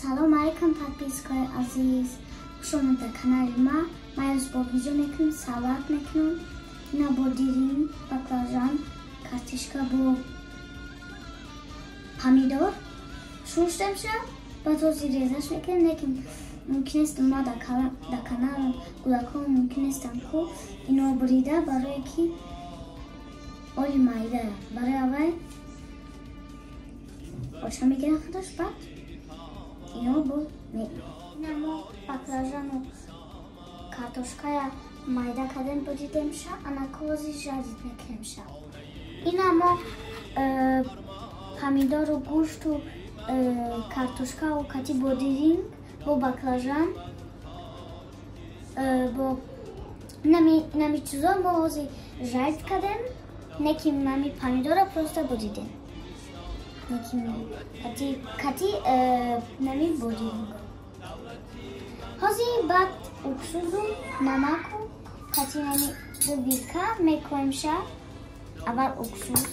سلام علیکم подписчикای عزیز، خوش آمدید در کانال ما. امروز با ویدیو میکنم، سالاد میکنم. اینا با دیرین، باکلاژان، کارتشکا با پامیدور شونشتم شد. بعد توزی ریزش میکنم. لیکن ممکن است ما در کانال گلکام ممکن استم کو اینو بریده برای که اولی مایده برای اول آشا میکنه خودش. بعد اینو بود اینمو باکلاژان و کارتوشکای مایده کردن بریدیم شد. انا کوزی جدید میکنیم شد. اینمو پامیدور و گوشت و کارتوشکا و کتی بریدیم با باکلاژان با نمی چیزا ما وزی جدید کردن. نکیم نمی پامیدور پروسته بریدیم. کتی نمی بریدیم. هازی بعد اکسوز و نمک و کتی نمی دو ویکا میکنیم شد. اول اکسوز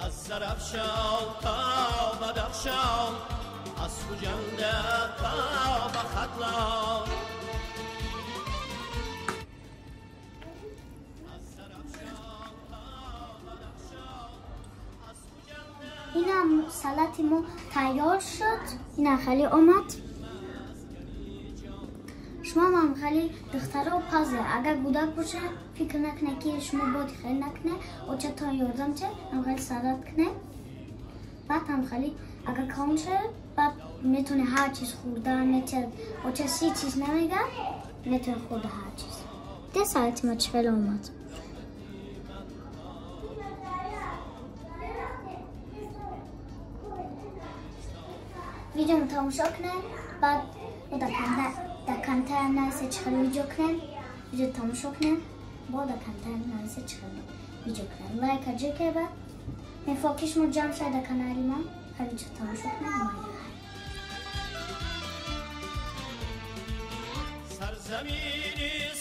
از زرفشان تا بدخشان، از سوجنده تا بختلان. اینا سالتی ما تیار شد. اینا خیلی آمد. شما هم خیلی دخترها و پازه اگر گودک باشه فکر نکنه که شما بادی خیلی نکنه و چه تا یادم چه هم خیلی سالت کنه. بعد هم خیلی اگر کام شه بعد میتونه هر چیز خورده میتونه و چه سی چیز نمیگه میتونه خورده هر چیز. ده سالتی ما چفل آمد. ویدیو رو تماشا کنن. بعد در کانال نرسه چخل ویدیو کنن. ویدیو تماشا کنن. با در کانال نرسه چخل ویدیو کنن. لایک ها جه که بعد مفاکش ما جمع شد در کانال ما. هر ویدیو تماشا کنن. سرزمینی